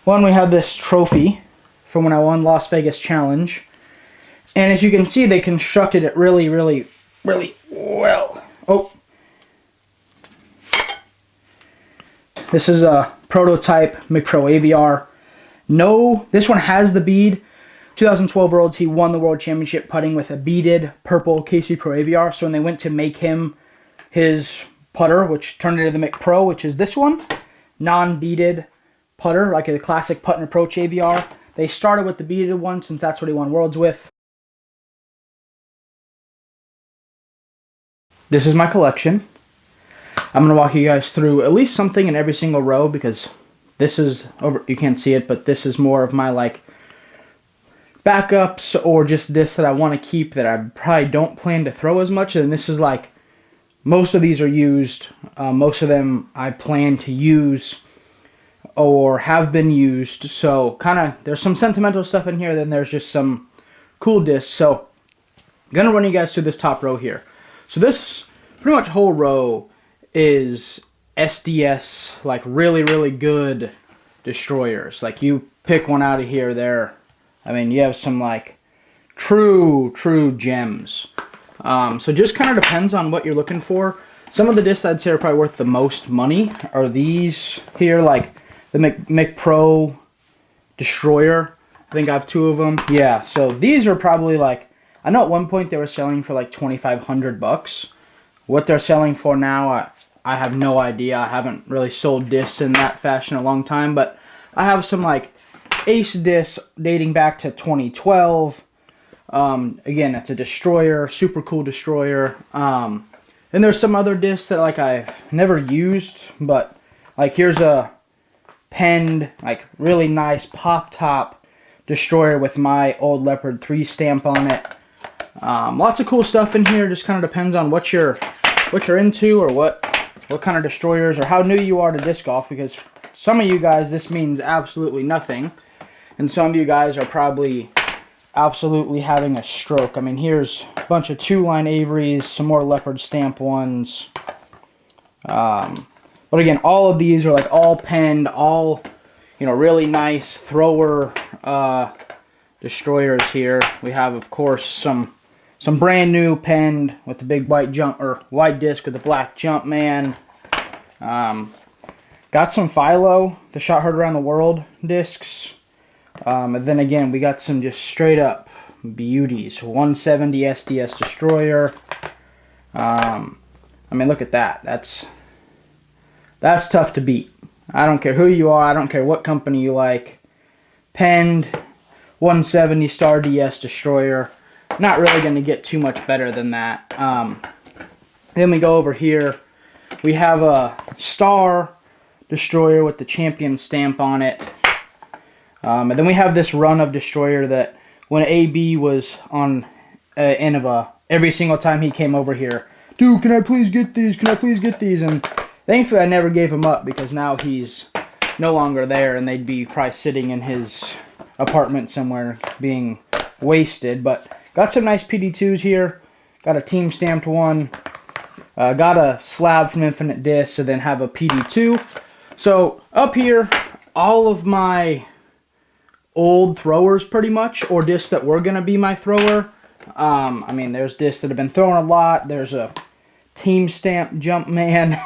One, we have this trophy from when I won Las Vegas Challenge. And as you can see, they constructed it really, really, really well. Oh. This is a prototype McPro AVR. No, this one has the bead. 2012 Worlds, he won the World Championship putting with a beaded purple KC Pro AVR. So when they went to make him his putter, which turned into the McPro, which is this one, non-beaded putter, like a classic putt and approach AVR. They started with the beaded one since that's what he won Worlds with. This is my collection. I'm going to walk you guys through at least something in every single row because this is, over. You can't see it, but this is more of my like backups or just this that I want to keep that I probably don't plan to throw as much. And this is like, most of these are used. Most of them I plan to use or have been used. So kind of, there's some sentimental stuff in here. Then there's just some cool discs. So I'm going to run you guys through this top row here. So this pretty much whole row is SDS, like really, really good destroyers. Like you pick one out of here, I mean, you have some like true gems. So just kind of depends on what you're looking for. Some of the discs I'd say are probably worth the most money are these here, like the McPro Destroyer. I think I have 2 of them. Yeah, so these are probably like, I know at one point they were selling for like $2,500. What they're selling for now, I have no idea. I haven't really sold discs in that fashion in a long time, but I have some like Ace discs dating back to 2012. Again, it's a destroyer, super cool destroyer. And there's some other discs that like I've never used, but like here's a penned, like really nice pop top destroyer with my old Leopard 3 stamp on it. Lots of cool stuff in here. Just kind of depends on what you're into or what kind of destroyers or how new you are to disc golf, because some of you guys this means absolutely nothing, and some of you guys are probably absolutely having a stroke. I mean, here's a bunch of 2-line Averys, some more Leopard stamp ones. But again, all of these are like all penned, all, you know, really nice thrower destroyers here. We have, of course, some brand new penned with the big white jump or white disc with the black jump man. Got some Philo, the Shot Heard Around the World discs. And then again, we got some just straight up beauties. 170 SDS Destroyer. I mean, look at that. That's tough to beat. I don't care who you are. I don't care what company you like. Penned 170 Star DS Destroyer. Not really going to get too much better than that. Then we go over here. We have a Star Destroyer with the champion stamp on it. And then we have this run of Destroyer that when AB was on end of every single time he came over here, dude, can I please get these? Can I please get these? And thankfully I never gave him up because now he's no longer there and they'd be probably sitting in his apartment somewhere being wasted. But got some nice PD2s here. Got a team stamped one. Got a slab from Infinite Disc, and then have a PD2. So up here, all of my old throwers pretty much, or discs that were going to be my thrower. I mean, there's discs that have been thrown a lot. There's a team stamp Jumpman,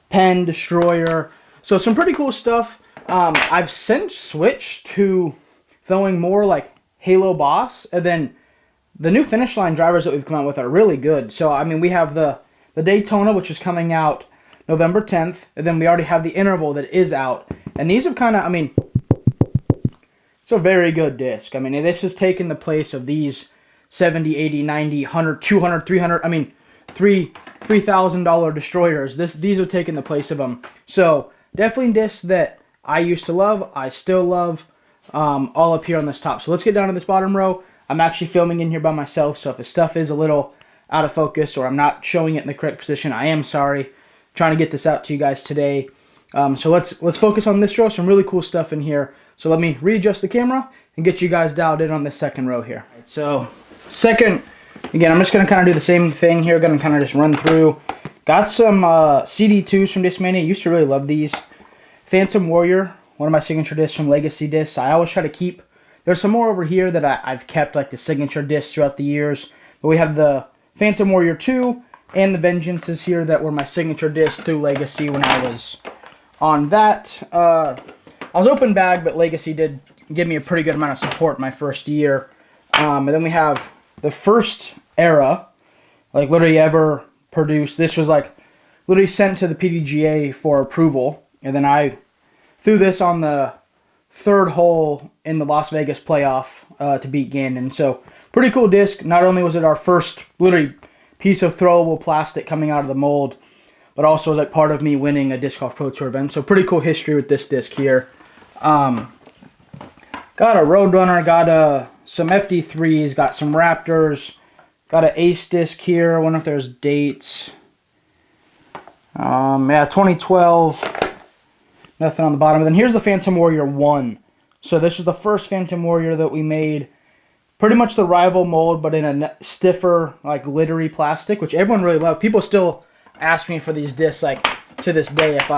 pen Destroyer. So some pretty cool stuff. I've since switched to throwing more like Halo Boss, and then the new Finish Line drivers that we've come out with are really good. So, I mean, we have the Daytona, which is coming out November 10th, and then we already have the Interval that is out. And these have kind of, I mean, it's a very good disc. I mean, this has taken the place of these $70, $80, $90, $100, $200, $300, I mean, $3,000 destroyers. These have taken the place of them. So, definitely discs that I used to love, I still love, all up here on this top. So, let's get down to this bottom row. I'm actually filming in here by myself, so if the stuff is a little out of focus or I'm not showing it in the correct position, I am sorry. Trying to get this out to you guys today. So let's focus on this row. Some really cool stuff in here. So let me readjust the camera and get you guys dialed in on this second row here. So second, again, I'm just going to kind of do the same thing here. Going to kind of just run through. Got some CD2s from Discmania. Used to really love these. Phantom Warrior one of my signature discs from Legacy Discs. I always try to keep, there's some more over here that I've kept, like the signature discs throughout the years. But we have the Phantom Warrior 2 and the Vengeances here that were my signature discs through Legacy when I was on that. I was open bag, but Legacy did give me a pretty good amount of support my first year. And then we have the first era, like literally ever produced. This was like literally sent to the PDGA for approval. And then I threw this on the third hole in the Las Vegas playoff to beat Gannon. So pretty cool disc. Not only was it our first literally piece of throwable plastic coming out of the mold, but also was like part of me winning a Disc Golf Pro Tour event. So pretty cool history with this disc here. Got a Roadrunner, got some FD3s, got some Raptors, got an Ace disc here. I wonder if there's dates. Yeah, 2012. Nothing on the bottom. And then here's the Phantom Warrior 1. So this is the first Phantom Warrior that we made. Pretty much the rival mold, but in a stiffer, like glittery plastic, which everyone really loved. People still ask me for these discs, like to this day, if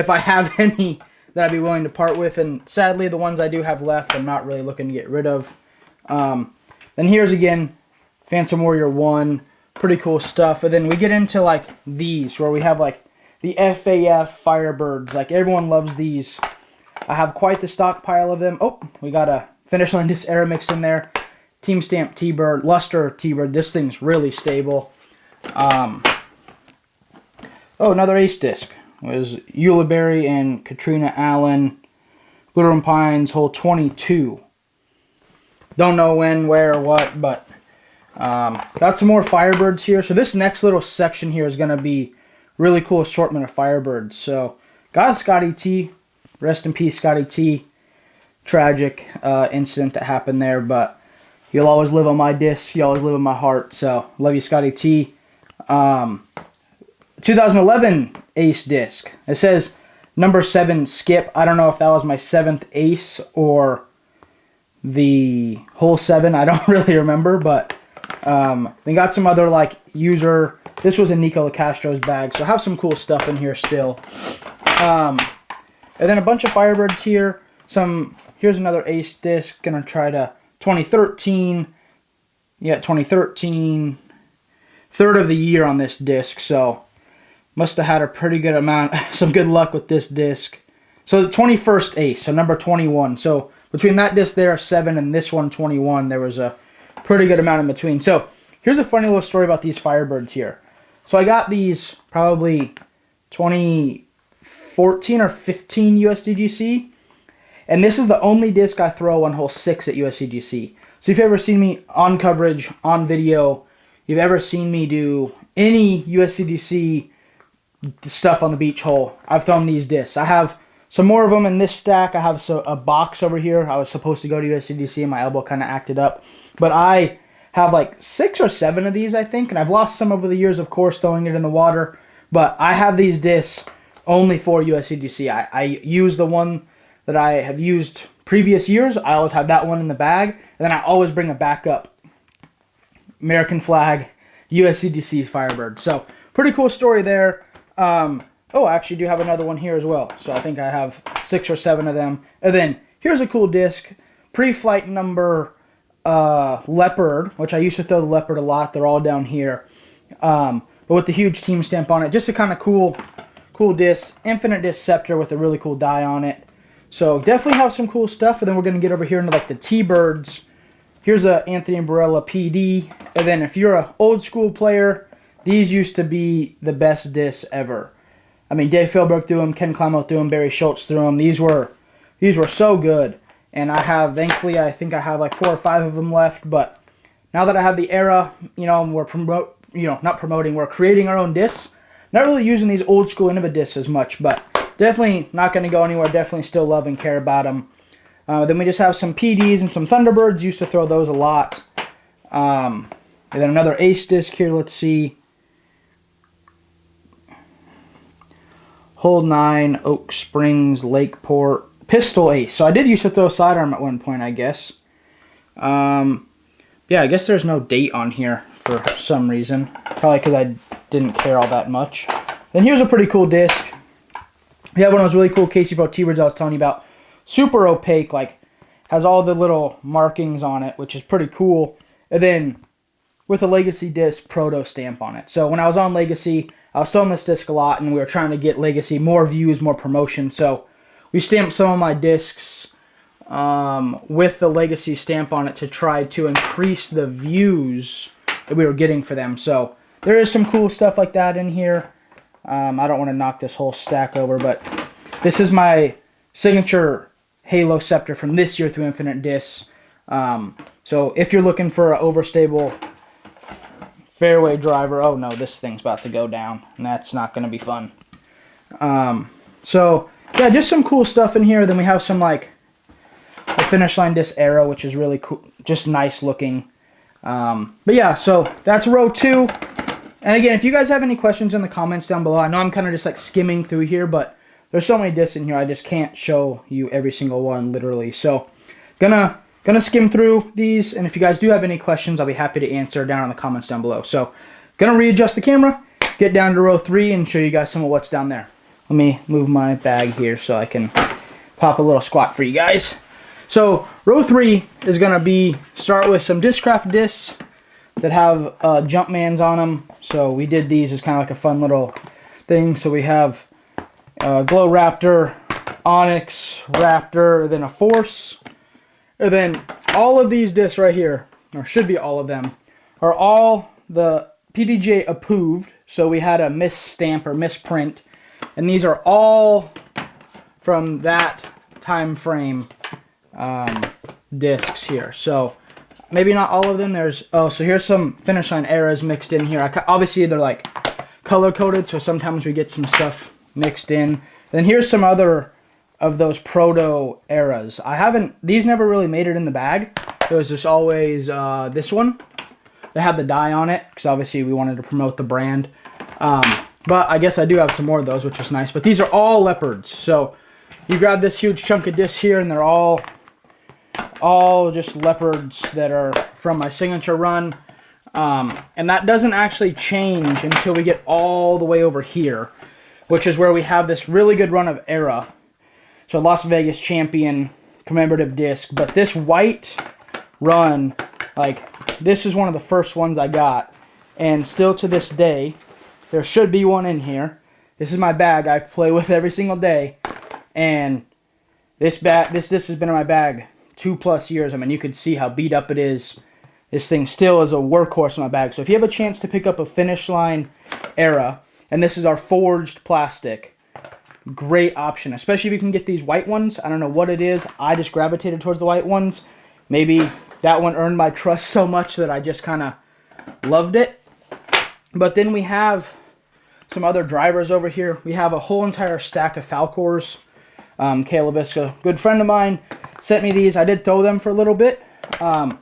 I have any that I'd be willing to part with. And sadly, the ones I do have left, I'm not really looking to get rid of. Then here's again, Phantom Warrior 1. Pretty cool stuff. And then we get into like these, where we have like the FAF Firebirds. Like everyone loves these. I have quite the stockpile of them. Oh, we got a Finish Line Disc Era mix in there. Team Stamp T-Bird, Luster T-Bird. This thing's really stable. Oh, another Ace disc. It was Ulibarri and Katrina Allen. Glitter and Pines, hole 22. Don't know when, where, or what, but got some more Firebirds here. So this next little section here is going to be really cool assortment of Firebirds. So got a Scotty T. Rest in peace, Scotty T. Tragic incident that happened there, but you'll always live on my disc. You always live in my heart. So love you, Scotty T. 2011 Ace disc. It says number 7 Skip. I don't know if that was my 7th Ace or the hole 7. I don't really remember, but they got some other like user. This was in Nico Castro's bag, so I have some cool stuff in here still. And then a bunch of Firebirds here. Here's another Ace disc. Gonna try to 2013. Yeah, 2013. Third of the year on this disc, so must have had a pretty good amount, some good luck with this disc. So the 21st Ace, so number 21. So between that disc there, 7, and this one, 21, there was a pretty good amount in between. So here's a funny little story about these Firebirds here. So I got these probably 2014 or 15 USDGC. And this is the only disc I throw on hole 6 at USDGC. So if you've ever seen me on coverage, on video, you've ever seen me do any USDGC stuff on the beach hole, I've thrown these discs. I have some more of them in this stack. I have a box over here. I was supposed to go to USDGC and my elbow kind of acted up. But I have like 6 or 7 of these, I think. And I've lost some over the years, of course, throwing it in the water. But I have these discs only for USDGC. I use the one that I have used previous years. I always have that one in the bag. And then I always bring a backup American flag USDGC Firebird. So pretty cool story there. Oh, I actually do have another one here as well. So I think I have 6 or 7 of them. And then here's a cool disc. Pre-flight number Leopard, which I used to throw the Leopard a lot. They're all down here. But with the huge team stamp on it. Just a kind of cool disc. Infinite Disc Scepter with a really cool die on it. So definitely have some cool stuff. And then we're going to get over here into like the T-Birds. Here's a Anthony Barella PD. And then if you're an old school player, these used to be the best discs ever. I mean, Dave Philbrook threw them, Ken Klamo threw them, Barry Schultz threw them. These were so good. And I have, thankfully, I think I have like 4 or 5 of them left. But now that I have the Era, we're we're creating our own discs. Not really using these old school Innova discs as much, but definitely not going to go anywhere. Definitely still love and care about them. Then we just have some PDs and some Thunderbirds. Used to throw those a lot. And then another Ace disc here. Let's see. Hole 9, Oak Springs, Lakeport, Pistol Ace. So I did used to throw a sidearm at one point, I guess. Yeah, I guess there's no date on here for some reason. Probably because I didn't care all that much. Then here's a pretty cool disc. We have one of those really cool Casey Pro T-birds I was telling you about. Super opaque, like has all the little markings on it, which is pretty cool. And then with a Legacy disc proto stamp on it. So when I was on Legacy, I was selling this disc a lot, and we were trying to get Legacy more views, more promotion. So we stamped some of my discs with the Legacy stamp on it to try to increase the views that we were getting for them. So there is some cool stuff like that in here. I don't want to knock this whole stack over, but this is my signature Halo Scepter from this year through Infinite Discs. So if you're looking for an overstable fairway driver, oh no, this thing's about to go down, and that's not going to be fun. So yeah, just some cool stuff in here. Then we have some like the Finish Line Disc Arrow, which is really cool, just nice looking. But yeah, so that's row 2. And again, if you guys have any questions in the comments down below, I know I'm kind of just like skimming through here, but there's so many discs in here, I just can't show you every single one, literally. So gonna skim through these, and if you guys do have any questions, I'll be happy to answer down in the comments down below. So gonna readjust the camera, get down to row 3, and show you guys some of what's down there. Let me move my bag here so I can pop a little squat for you guys. So row 3 is gonna be start with some Discraft discs that have Jumpmans on them. So we did these as kind of like a fun little thing. So we have Glow Raptor, Onyx, Raptor, then a Force. And then all of these discs right here, or should be all of them, are all the PDGA approved. So we had a misstamp or misprint, and these are all from that time frame discs here. So maybe not all of them. There's so here's some Finish Line eras mixed in here. Obviously they're like color coded, so sometimes we get some stuff mixed in. Then here's some other of those proto eras. These never really made it in the bag. There was just always this one that had the die on it, because obviously we wanted to promote the brand. But I guess I do have some more of those, which is nice. But these are all leopards. So you grab this huge chunk of disc here, and they're all just leopards that are from my signature run. And that doesn't actually change until we get all the way over here, which is where we have this really good run of era. So Las Vegas Champion commemorative disc. But this white run, like, this is one of the first ones I got. And still to this day, there should be one in here. This is my bag I play with every single day. And this disc has been in my bag 2+ years. I mean, you can see how beat up it is. This thing still is a workhorse in my bag. So if you have a chance to pick up a Finish Line era, and this is our forged plastic, great option, especially if you can get these white ones. I don't know what it is. I just gravitated towards the white ones. Maybe that one earned my trust so much that I just kind of loved it. But then we have some other drivers over here. We have a whole entire stack of Falcors. Kayla Visca, good friend of mine, sent me these. I did throw them for a little bit. Now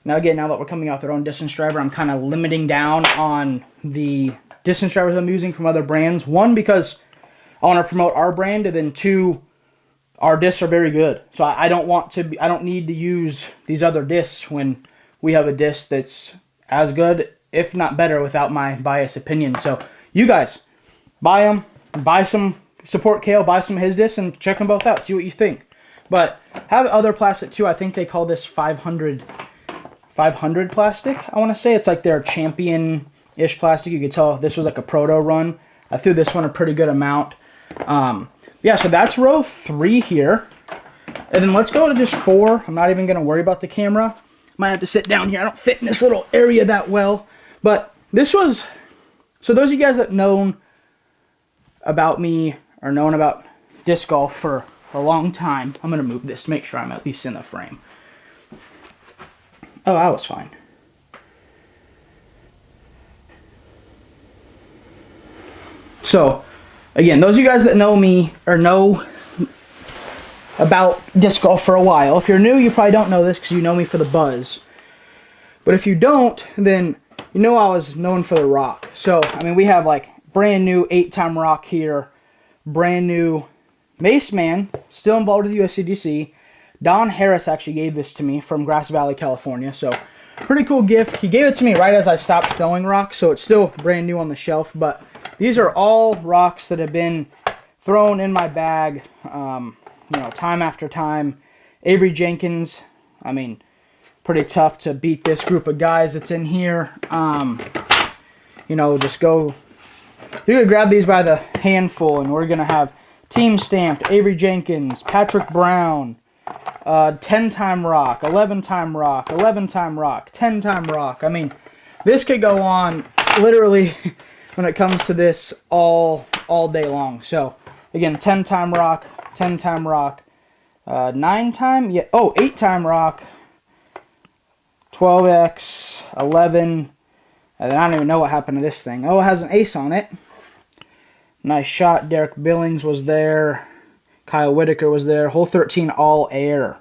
that we're coming off their own distance driver, I'm kind of limiting down on the distance drivers I'm using from other brands. One, because I want to promote our brand, and then 2, our discs are very good. So I don't need to use these other discs when we have a disc that's as good, if not better, without my biased opinion. So you guys, buy them, buy some, support Kale, buy some of his discs, and check them both out, see what you think. But have other plastic too. I think they call this 500 plastic, I want to say. It's like their champion-ish plastic. You could tell this was like a proto run. I threw this one a pretty good amount. Yeah, so that's row 3 here. And then let's go to just 4. I'm not even going to worry about the camera. Might have to sit down here. I don't fit in this little area that well. But this was... So those of you guys that known about me, or known about disc golf for a long time, I'm going to move this to make sure I'm at least in the frame. Oh, I was fine. So, again, those of you guys that know me, or know about disc golf for a while, if you're new, you probably don't know this because you know me for the buzz. But if you don't, then you know I was known for the rock. So, I mean, we have like brand new 8-time rock here, brand new Mace Man, still involved with USCDC. Don Harris actually gave this to me from Grass Valley, California. So, pretty cool gift. He gave it to me right as I stopped throwing rocks, so it's still brand new on the shelf. But these are all rocks that have been thrown in my bag, you know, time after time. Avery Jenkins, I mean, pretty tough to beat this group of guys that's in here. You know, just go. You could grab these by the handful, and we're gonna have team stamped Avery Jenkins, Patrick Brown, 10-time rock, 11-time rock, 11-time rock, 10-time rock. I mean, this could go on literally when it comes to this all day long. So again, 10-time rock, 10-time rock, 9-time, yeah, oh, 8-time rock, 12X, 11, and then I don't even know what happened to this thing. Oh, it has an ace on it. Nice shot. Derek Billings was there. Kyle Whitaker was there. Hole 13 all air.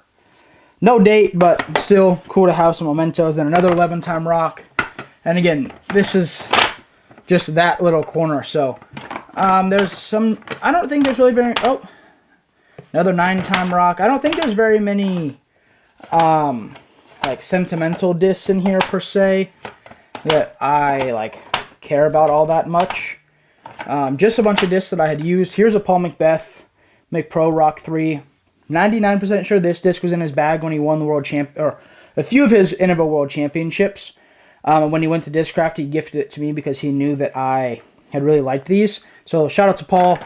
No date, but still cool to have some mementos. Then another 11-time rock. And again, this is just that little corner. So there's some, I don't think there's really very, oh, another 9-time rock. I don't think there's very many like sentimental discs in here per se that I like care about all that much. Just a bunch of discs that I had used. Here's a Paul McPro Rock 3. 99% sure this disc was in his bag when he won the world champ, or a few of his Innova World Championships. When he went to Discraft, he gifted it to me because he knew that I had really liked these. So shout out to Paul.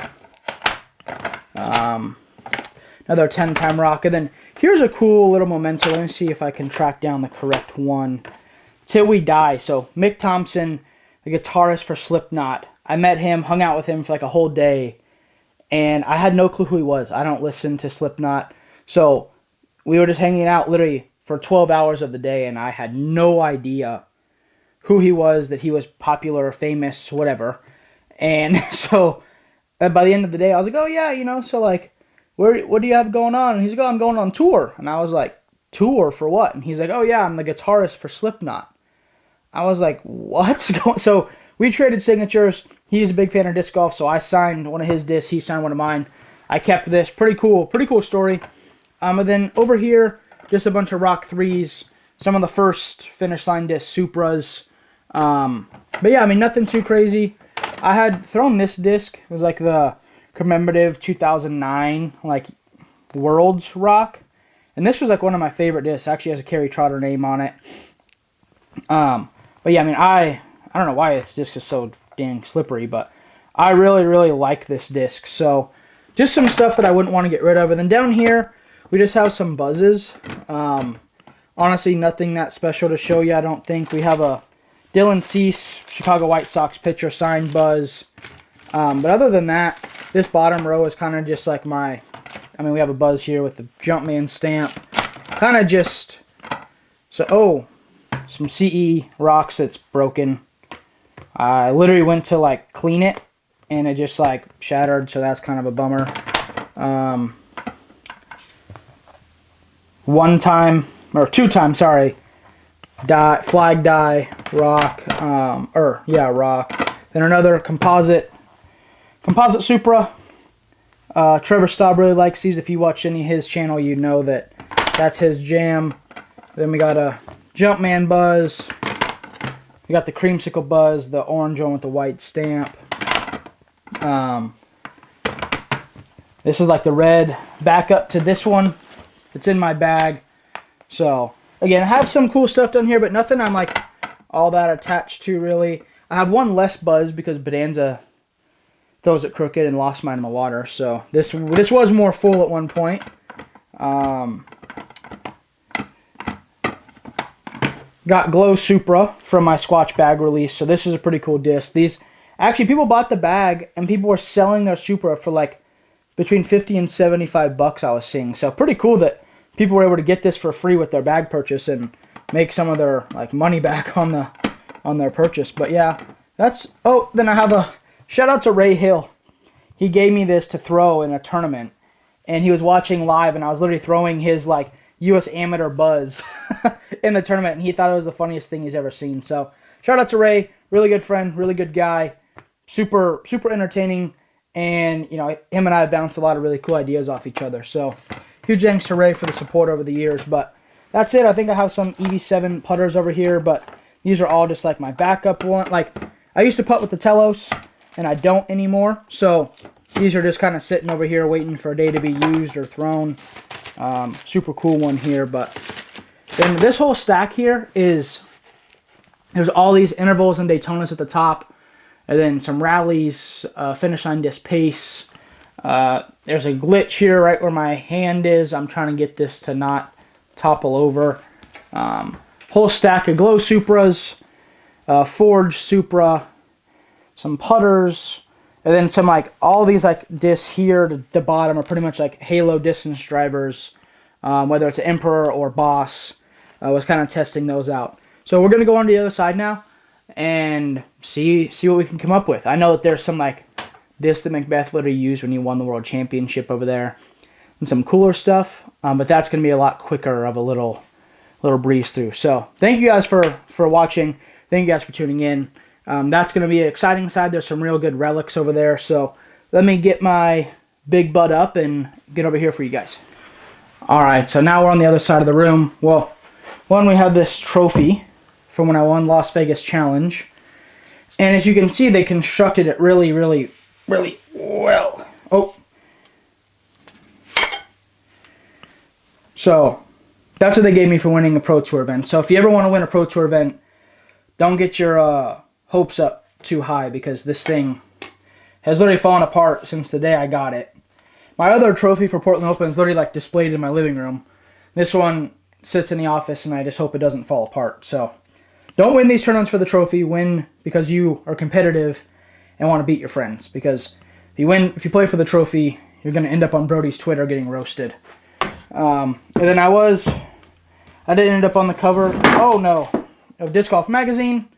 Another 10-time rock. And then here's a cool little memento. Let me see if I can track down the correct one. Till We Die. So Mick Thompson, the guitarist for Slipknot. I met him, hung out with him for like a whole day, and I had no clue who he was. I don't listen to Slipknot. So we were just hanging out literally for 12 hours of the day, and I had no idea who he was, that he was popular, famous, whatever. And so by the end of the day, I was like, oh yeah, you know, so like, what do you have going on? And he's like, oh, I'm going on tour. And I was like, tour for what? And he's like, oh yeah, I'm the guitarist for Slipknot. I was like, what's going? So we traded signatures. He's a big fan of disc golf, so I signed one of his discs. He signed one of mine. I kept this. Pretty cool story. And then over here, just a bunch of Rock 3s. Some of the first Finish Line disc Supras. But yeah, I mean, nothing too crazy. I had thrown this disc. It was like the commemorative 2009 like Worlds Rock. And this was like one of my favorite discs. It actually has a Kerry Trotter name on it. But yeah, I mean, I don't know why this disc is so dang slippery, but I really, really like this disc. So just some stuff that I wouldn't want to get rid of. And then down here, we just have some buzzes. Honestly, nothing that special to show you, I don't think. We have a Dylan Cease, Chicago White Sox pitcher signed buzz. But other than that, this bottom row is kind of just like my, I mean, we have a buzz here with the Jumpman stamp. Kind of just, so, oh, some CE rocks that's broken. I literally went to like clean it, and it just like shattered, so that's kind of a bummer. One time, or 2 times, sorry, flag die, rock, rock. Then another composite Supra. Trevor Staub really likes these. If you watch any of his channel, you know that that's his jam. Then we got a Jumpman buzz. We got the creamsicle buzz, the orange one with the white stamp. This is like the red backup to this one. It's in my bag. So again, I have some cool stuff down here, but nothing I'm like all that attached to really. I have one less buzz because Bonanza throws it crooked and lost mine in the water. So this was more full at one point. Got Glow Supra from my Squatch bag release. So this is a pretty cool disc. These, actually, people bought the bag and people were selling their Supra for like between 50 and 75 bucks, I was seeing. So pretty cool that people were able to get this for free with their bag purchase and make some of their like money back on their purchase. But yeah, that's, oh, then I have a shout out to Ray Hill. He gave me this to throw in a tournament, and he was watching live, and I was literally throwing his like U.S. Amateur buzz in the tournament, and he thought it was the funniest thing he's ever seen. So shout out to Ray, really good friend, really good guy, super entertaining, and you know, him and I have bounced a lot of really cool ideas off each other. So huge thanks to Ray for the support over the years. But that's it. I think I have some EV7 putters over here, but these are all just like my backup one. Like, I used to putt with the Telos, and I don't anymore. So These are just kind of sitting over here waiting for a day to be used or thrown. Super cool one here. But then this whole stack here is, there's all these intervals and Daytonas at the top. And then some rallies, finish line disc pace. There's a glitch here right where my hand is. I'm trying to get this to not topple over. Whole stack of glow Supras, Forge Supra, some putters, and then some like all these like discs here to the bottom are pretty much like Halo distance drivers, whether it's an Emperor or Boss. I was kind of testing those out. So we're gonna go on to the other side now and see what we can come up with. I know that there's some like discs that Macbeth literally used when he won the World Championship over there, and some cooler stuff. But that's gonna be a lot quicker of a little breeze through. So thank you guys for watching. Thank you guys for tuning in. That's going to be an exciting side. There's some real good relics over there. So let me get my big butt up and get over here for you guys. Alright, so now we're on the other side of the room. Well, one, we have this trophy from when I won Las Vegas Challenge. And as you can see, they constructed it really, really, really well. Oh. So that's what they gave me for winning a Pro Tour event. So if you ever want to win a Pro Tour event, don't get your hopes up too high, because this thing has literally fallen apart since the day I got it. My other trophy for Portland Open is literally like displayed in my living room. This one sits in the office, and I just hope it doesn't fall apart. So don't win these tournaments for the trophy. Win because you are competitive and want to beat your friends. Because if you play for the trophy, you're going to end up on Brody's Twitter getting roasted. And then I didn't end up on the cover, oh no, of Disc Golf Magazine.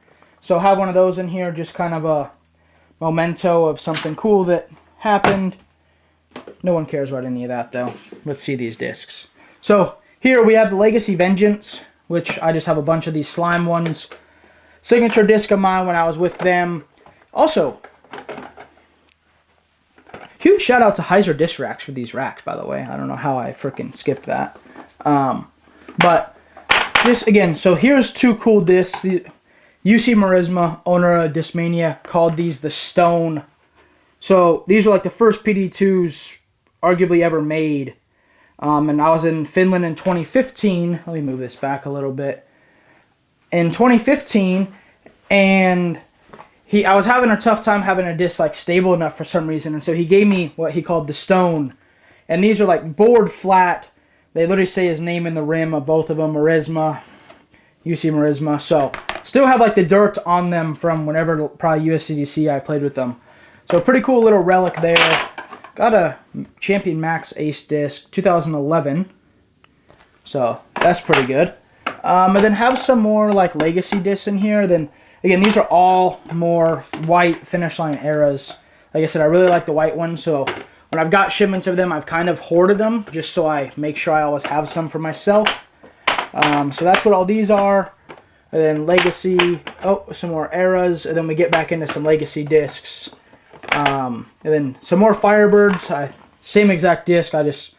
So I have one of those in here, just kind of a memento of something cool that happened. No one cares about any of that though. Let's see these discs. So here we have the Legacy Vengeance, which I just have a bunch of these slime ones. Signature disc of mine when I was with them. Also, huge shout out to HYZER disc racks for these racks, by the way. I don't know how I freaking skipped that. But this again, so here's two cool discs. UC Marisma, owner of Discmania, called these the Stone. So these are like the first PD2s arguably ever made. And I was in Finland in 2015. Let me move this back a little bit. In 2015, and I was having a tough time having a disc like stable enough for some reason, and so he gave me what he called the Stone. And these are like board flat. They literally say his name in the rim of both of them, Marisma, UC Marisma. So still have like the dirt on them from whenever, probably USCDC I played with them. So a pretty cool little relic there. Got a Champion Max Ace disc, 2011. So that's pretty good. And then have some more like Legacy discs in here. Then again, these are all more white finish line eras. Like I said, I really like the white one. So when I've got shipments of them, I've kind of hoarded them just so I make sure I always have some for myself. So that's what all these are. And then Legacy, oh, some more eras. And then we get back into some Legacy discs. And then some more Firebirds. Same exact disc. I just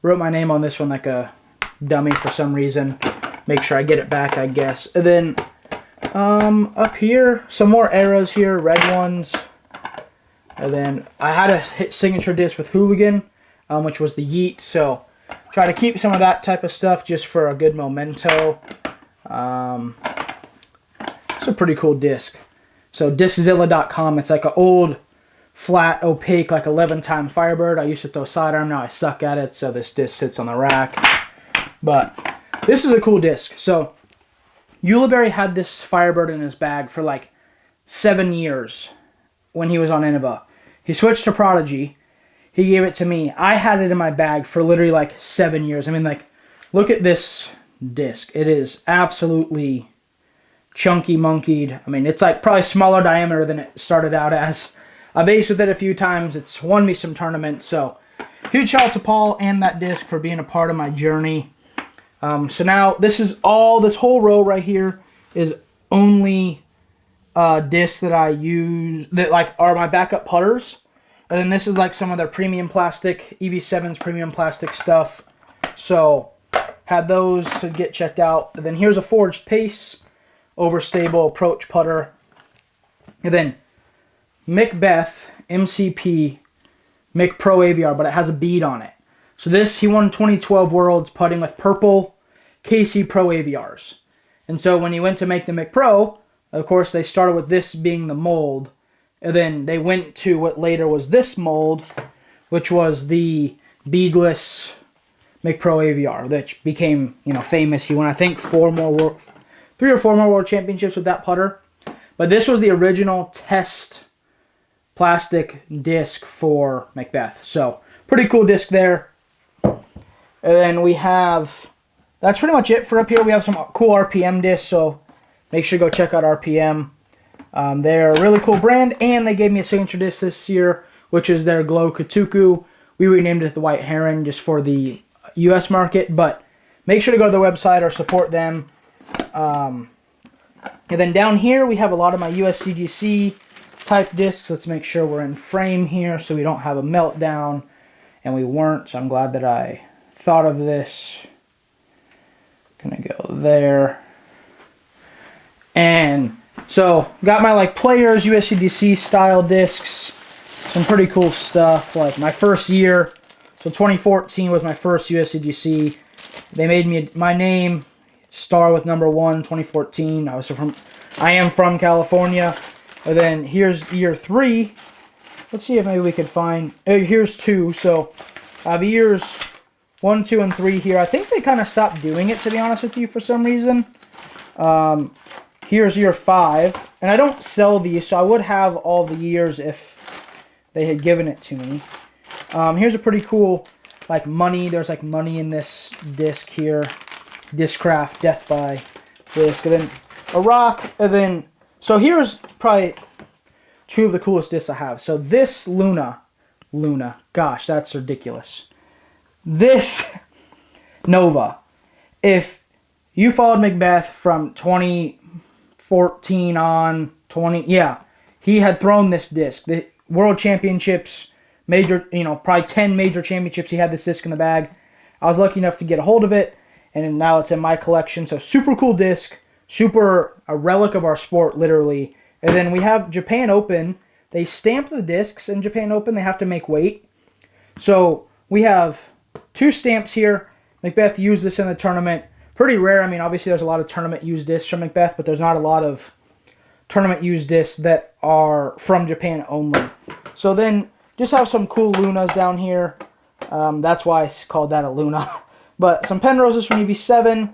wrote my name on this one like a dummy for some reason. Make sure I get it back, I guess. And then up here, some more eras here, red ones. And then I had a signature disc with Hooligan, which was the Yeet. So try to keep some of that type of stuff just for a good memento. It's a pretty cool disc. So disczilla.com, it's like an old, flat, opaque, like 11-time Firebird. I used to throw sidearm, now I suck at it, so this disc sits on the rack. But this is a cool disc. So Ulibarri had this Firebird in his bag for like 7 years when he was on Innova. He switched to Prodigy. He gave it to me. I had it in my bag for literally like 7 years. I mean, like, look at this disc. It is absolutely chunky monkeyed. I mean, it's like probably smaller diameter than it started out as. I've aced with it a few times. It's won me some tournaments. So huge shout out to Paul and that disc for being a part of my journey. So now this whole row right here is only discs that I use that like are my backup putters. And then this is like some of their premium plastic, EV7's premium plastic stuff. So had those to get checked out. And then here's a forged pace, overstable approach putter. And then Macbeth MCP Mick Pro AVR, but it has a bead on it. So this, he won 2012 Worlds putting with purple KC Pro AVRs. And so when he went to make the Mick Pro, of course, they started with this being the mold. And then they went to what later was this mold, which was the beadless Mick Pro AVR, which became, famous. He won, I think, 3 or 4 more World Championships with that putter. But this was the original test plastic disc for Macbeth. So, pretty cool disc there. And then we have, that's pretty much it for up here. We have some cool RPM discs, so make sure to go check out RPM. They're a really cool brand, and they gave me a signature disc this year, which is their Glow Katuku. We renamed it the White Heron just for the U.S. market, but make sure to go to their website or support them. And then down here, we have a lot of my USCGC type discs. Let's make sure we're in frame here so we don't have a meltdown, and we weren't, so I'm glad that I thought of this. Gonna go there. And so, got my players USCGC style discs. Some pretty cool stuff. Like my first year, so 2014 was my first USCGC. They made me my name star with number 1. 2014. I am from California. And then here's year 3. Let's see if maybe we could find. Here's 2. So I have years 1, 2, and 3 here. I think they kind of stopped doing it, to be honest with you, for some reason. Here's year 5, and I don't sell these, so I would have all the years if they had given it to me. Here's a pretty cool, money. There's money in this disc here. Discraft Death by disc, and then a rock, and then, so here's probably 2 of the coolest discs I have. So this Luna, gosh, that's ridiculous. This Nova, if you followed Macbeth from 2014 on, he had thrown this disc. The World Championships, major, probably 10 major championships, he had this disc in the bag. I was lucky enough to get a hold of it, and now it's in my collection. So super cool disc, a relic of our sport, literally. And then we have Japan Open. They stamp the discs in Japan Open. They have to make weight. So we have 2 stamps here. Macbeth used this in the tournament. Pretty rare. I mean, obviously there's a lot of tournament used discs from Macbeth, but there's not a lot of tournament used discs that are from Japan only. So then just have some cool Lunas down here. That's why I called that a Luna. But some Penroses from EV7.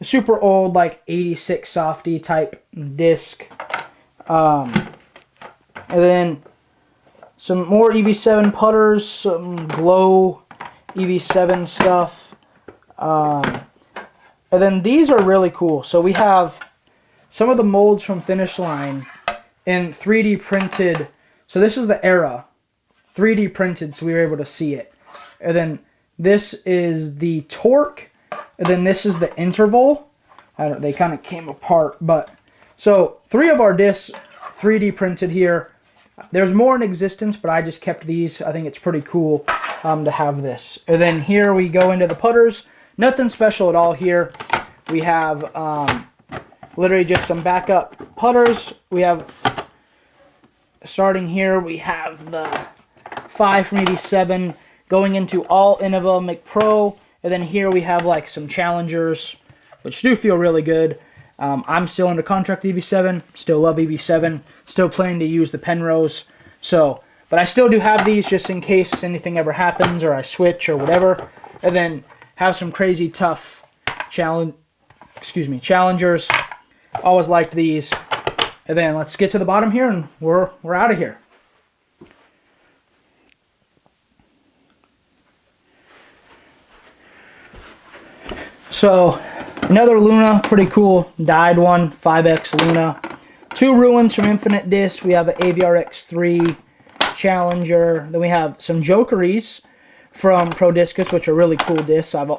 A super old, 86 softy type disc. And then some more EV7 putters, some Glow EV7 stuff. And then these are really cool. So we have some of the molds from Finish Line in 3D printed. So this is the era. 3D printed, so we were able to see it. And then this is the torque. And then this is the interval. They kind of came apart. But so 3 of our discs 3D printed here. There's more in existence, but I just kept these. I think it's pretty cool to have this. And then here we go into the putters. Nothing special at all here. We have literally just some backup putters. We have, starting here, we have the 5 from 87 going into all Innova McPro. And then here we have some challengers, which do feel really good. I'm still under contract with EV7. Still love EV7. Still planning to use the Penrose. So, but I still do have these just in case anything ever happens or I switch or whatever. And then have some crazy tough challengers. Always liked these. And then let's get to the bottom here and we're out of here. So, another Luna, pretty cool, dyed one, 5X Luna. 2 Ruins from Infinite Disc. We have an AVRX3 Challenger. Then we have some Jokeries from Pro Discus, which are really cool discs. I've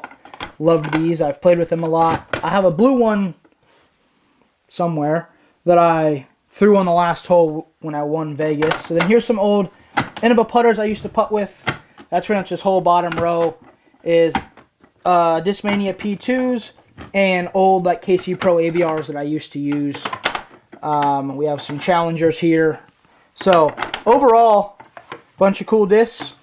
loved these. I've played with them a lot. I have a blue one somewhere that I threw on the last hole when I won Vegas. So then here's some old Innova putters I used to putt with. That's pretty much this whole bottom row is Discmania P2s and old KC Pro AVRs that I used to use. We have some challengers here. So overall, bunch of cool discs.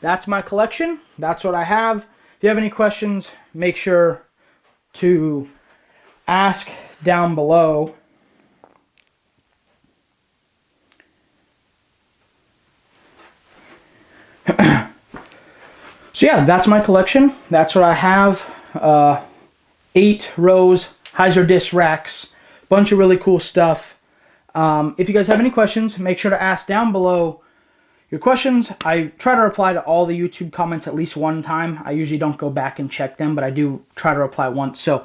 that's my collection. That's what I have. If you have any questions, make sure to ask down below. So yeah, that's my collection. That's what I have. 8 rows, HYZER disc racks, bunch of really cool stuff. If you guys have any questions, make sure to ask down below your questions. I try to reply to all the YouTube comments at least one time. I usually don't go back and check them, but I do try to reply once. So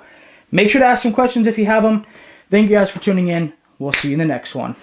make sure to ask some questions if you have them. Thank you guys for tuning in. We'll see you in the next one.